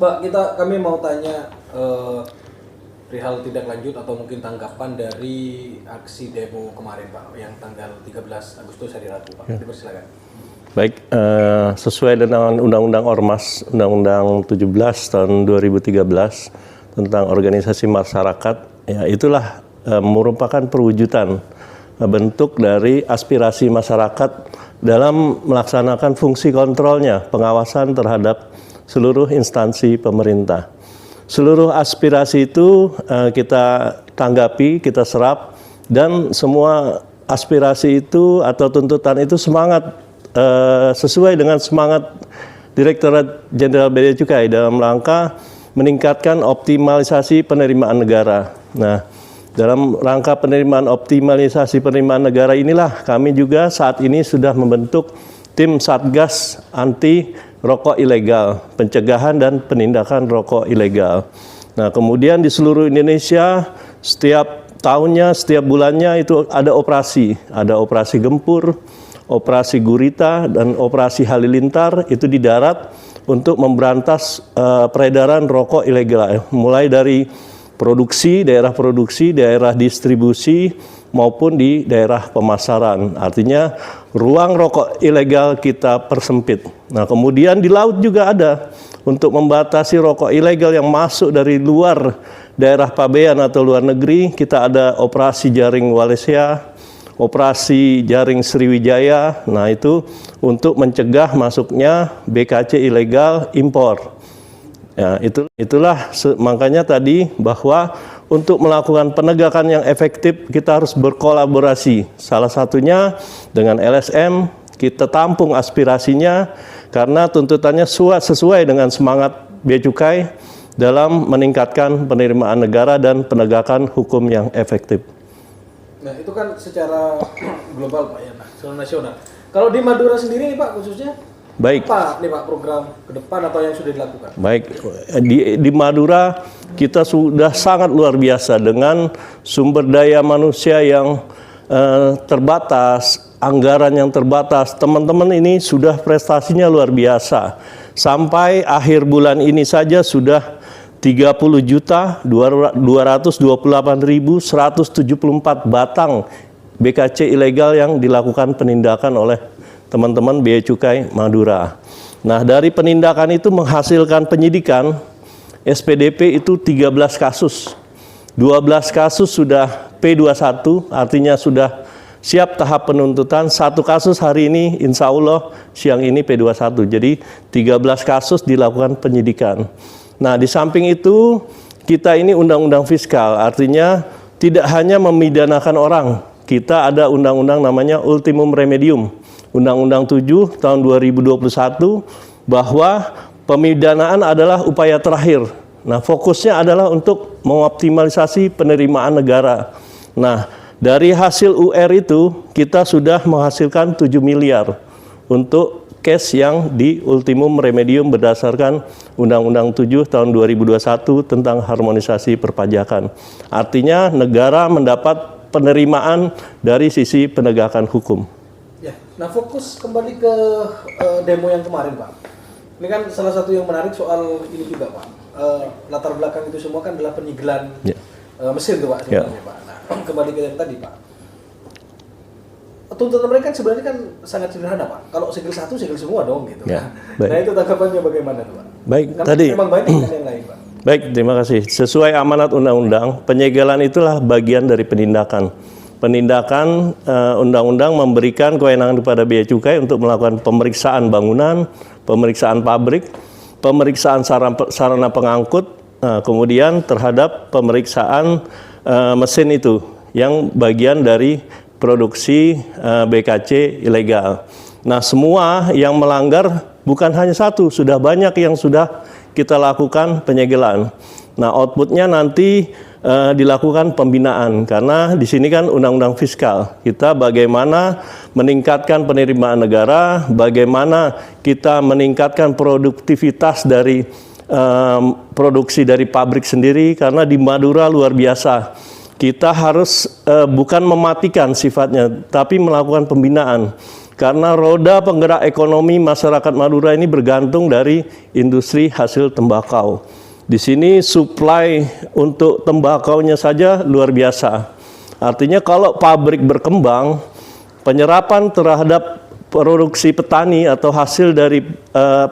Pak, kami mau tanya perihal tindak lanjut atau mungkin tanggapan dari aksi demo kemarin Pak, yang tanggal 13 Agustus hari Rabu Pak. Dipersilakan. Baik, sesuai dengan Undang-Undang Ormas, Undang-Undang 17 tahun 2013 tentang organisasi masyarakat, ya itulah merupakan perwujudan bentuk dari aspirasi masyarakat dalam melaksanakan fungsi kontrolnya, pengawasan terhadap seluruh instansi pemerintah. Seluruh aspirasi itu kita tanggapi, kita serap, dan semua aspirasi itu atau tuntutan itu sesuai dengan semangat Direktorat Jenderal Bea Cukai dalam rangka meningkatkan optimalisasi penerimaan negara. Nah, dalam rangka optimalisasi penerimaan negara inilah kami juga saat ini sudah membentuk tim Satgas Anti Rokok Ilegal, pencegahan dan penindakan rokok ilegal. Nah, kemudian di seluruh Indonesia setiap tahunnya, setiap bulannya itu ada operasi Gempur, operasi Gurita, dan operasi Halilintar itu di darat untuk memberantas peredaran rokok ilegal, mulai dari daerah distribusi maupun di daerah pemasaran. Artinya ruang rokok ilegal kita persempit. Nah, kemudian di laut juga ada untuk membatasi rokok ilegal yang masuk dari luar daerah pabean atau luar negeri. Kita ada operasi Jaring Walesia, operasi Jaring Sriwijaya. Nah, itu untuk mencegah masuknya BKC ilegal impor. Ya, itulah makanya tadi bahwa untuk melakukan penegakan yang efektif kita harus berkolaborasi. Salah satunya dengan LSM, kita tampung aspirasinya karena tuntutannya sesuai dengan semangat Bea Cukai dalam meningkatkan penerimaan negara dan penegakan hukum yang efektif. Nah, itu kan secara global Pak ya, secara nasional. Kalau di Madura sendiri Pak khususnya, baik, apa nih Pak program ke depan atau yang sudah dilakukan? Baik, di Madura kita sudah sangat luar biasa dengan sumber daya manusia yang terbatas, anggaran yang terbatas. Teman-teman ini sudah prestasinya luar biasa. Sampai akhir bulan ini saja sudah 30.228.174 batang BKC ilegal yang dilakukan penindakan oleh teman-teman Bea Cukai Madura. Nah, dari penindakan itu menghasilkan penyidikan SPDP itu 13 kasus. 12 kasus sudah P21, artinya sudah siap tahap penuntutan. Satu kasus hari ini, insya Allah siang ini P21. Jadi 13 kasus dilakukan penyidikan. Nah, di samping itu kita ini undang-undang fiskal, artinya tidak hanya memidanakan orang. Kita ada undang-undang namanya ultimum remedium. Undang-Undang 7 tahun 2021 bahwa pemidanaan adalah upaya terakhir. Nah, fokusnya adalah untuk mengoptimalisasi penerimaan negara. Nah, dari hasil UR itu kita sudah menghasilkan 7 miliar untuk case yang di ultimum remedium berdasarkan Undang-Undang 7 tahun 2021 tentang harmonisasi perpajakan. Artinya negara mendapat penerimaan dari sisi penegakan hukum. Ya, nah fokus kembali ke demo yang kemarin Pak. Ini kan salah satu yang menarik soal ini juga Pak. Latar belakang itu semua kan adalah penyegelan mesin tuh Pak sebenarnya Pak. Nah, kembali ke yang tadi Pak. Tuntutan mereka kan sebenarnya kan sangat sederhana Pak. Kalau segel satu, segel semua dong gitu. Ya, nah itu tanggapannya bagaimana tuh Pak? Baik, karena tadi memang banyak kan yang lain Pak. Baik, terima kasih. Sesuai amanat undang-undang, penyegelan itulah bagian dari penindakan. Penindakan undang-undang memberikan kewenangan kepada Bea Cukai untuk melakukan pemeriksaan bangunan, pemeriksaan pabrik, pemeriksaan sarana pengangkut, kemudian terhadap pemeriksaan mesin itu yang bagian dari produksi BKC ilegal. Nah, semua yang melanggar bukan hanya satu, sudah banyak yang sudah kita lakukan penyegelan. Nah, outputnya nanti dilakukan pembinaan karena di sini kan undang-undang fiskal. Kita bagaimana meningkatkan penerimaan negara, bagaimana kita meningkatkan produktivitas dari produksi dari pabrik sendiri karena di Madura luar biasa. Kita harus bukan mematikan sifatnya, tapi melakukan pembinaan. Karena roda penggerak ekonomi masyarakat Madura ini bergantung dari industri hasil tembakau. Di sini supply untuk tembakaunya saja luar biasa. Artinya kalau pabrik berkembang, penyerapan terhadap produksi petani atau hasil dari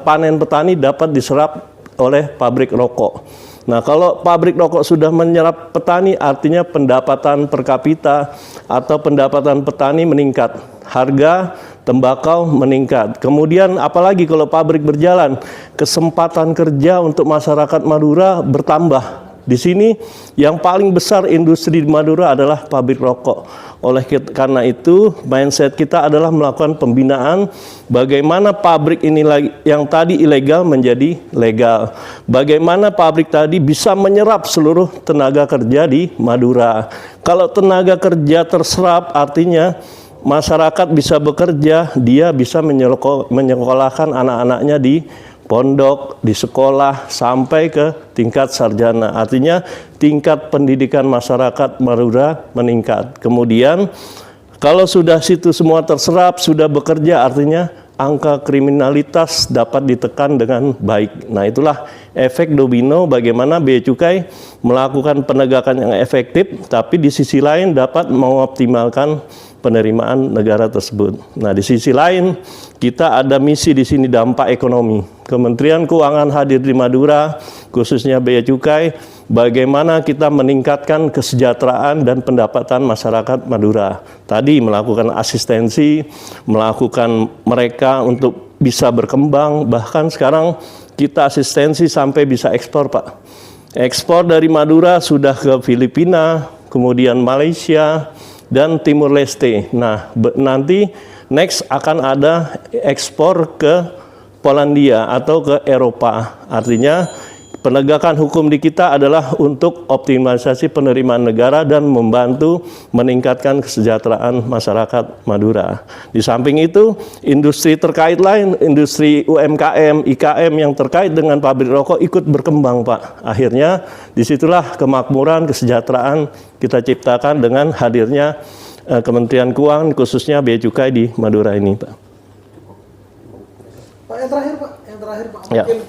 panen petani dapat diserap oleh pabrik rokok. Nah, kalau pabrik rokok sudah menyerap petani, artinya pendapatan per kapita atau pendapatan petani meningkat. Harga tembakau meningkat. Kemudian apalagi kalau pabrik berjalan, kesempatan kerja untuk masyarakat Madura bertambah. Di sini yang paling besar industri di Madura adalah pabrik rokok. Karena itu mindset kita adalah melakukan pembinaan bagaimana pabrik ini yang tadi ilegal menjadi legal. Bagaimana pabrik tadi bisa menyerap seluruh tenaga kerja di Madura. Kalau tenaga kerja terserap artinya masyarakat bisa bekerja, dia bisa menyekolahkan anak-anaknya di pondok, di sekolah, sampai ke tingkat sarjana. Artinya tingkat pendidikan masyarakat Madura meningkat. Kemudian kalau sudah situ semua terserap, sudah bekerja, artinya angka kriminalitas dapat ditekan dengan baik. Nah, itulah efek domino bagaimana Bea Cukai melakukan penegakan yang efektif, tapi di sisi lain dapat mengoptimalkan penerimaan negara tersebut. Nah, di sisi lain kita ada misi di sini dampak ekonomi. Kementerian Keuangan hadir di Madura, khususnya Bea Cukai, bagaimana kita meningkatkan kesejahteraan dan pendapatan masyarakat Madura. Tadi melakukan asistensi, melakukan mereka untuk bisa berkembang, bahkan sekarang kita asistensi sampai bisa ekspor, Pak. Ekspor dari Madura sudah ke Filipina, kemudian Malaysia, dan Timur Leste. Nah, nanti next akan ada ekspor ke Polandia atau ke Eropa. Artinya penegakan hukum di kita adalah untuk optimalisasi penerimaan negara dan membantu meningkatkan kesejahteraan masyarakat Madura. Di samping itu, industri terkait lain, industri UMKM, IKM yang terkait dengan pabrik rokok ikut berkembang, Pak. Akhirnya disitulah kemakmuran, kesejahteraan kita ciptakan dengan hadirnya Kementerian Keuangan, khususnya Bea Cukai di Madura ini, Pak. Pak, yang terakhir Pak, Ya. mungkin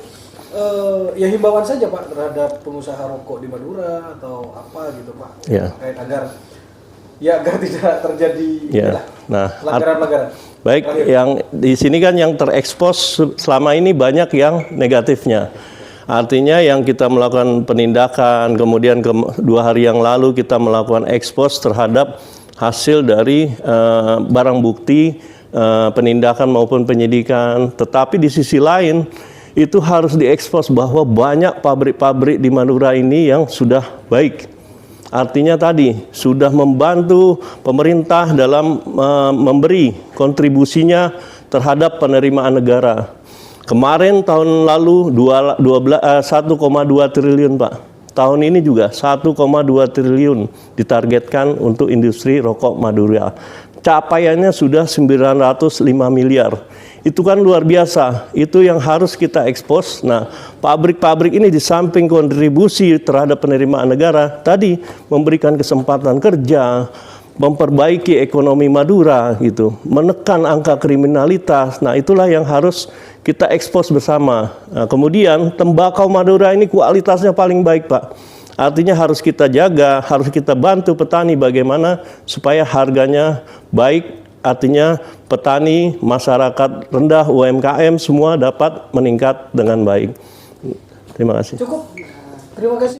ya himbauan saja Pak terhadap pengusaha rokok di Madura atau apa gitu Pak, Ya. terkait agar tidak terjadi Ya. Nah, pelanggaran-pelanggaran. baik, yang di sini kan yang terekspos selama ini banyak yang negatifnya. Artinya yang kita melakukan penindakan, kemudian 2 hari yang lalu kita melakukan ekspos terhadap hasil dari barang bukti penindakan maupun penyidikan. Tetapi di sisi lain itu harus diekspos bahwa banyak pabrik-pabrik di Madura ini yang sudah baik. Artinya tadi sudah membantu pemerintah dalam memberi kontribusinya terhadap penerimaan negara. Kemarin tahun lalu 1,2 triliun, Pak. Tahun ini juga 1,2 triliun ditargetkan untuk industri rokok Madura. Capaiannya sudah 905 miliar. Itu kan luar biasa. Itu yang harus kita ekspos. Nah, pabrik-pabrik ini di samping kontribusi terhadap penerimaan negara, tadi memberikan kesempatan kerja, memperbaiki ekonomi Madura gitu, menekan angka kriminalitas. Nah, itulah yang harus kita ekspos bersama. Nah, kemudian tembakau Madura ini kualitasnya paling baik, Pak. Artinya harus kita jaga, harus kita bantu petani bagaimana supaya harganya baik. Artinya petani, masyarakat rendah, UMKM semua dapat meningkat dengan baik. Terima kasih. Cukup. Terima kasih.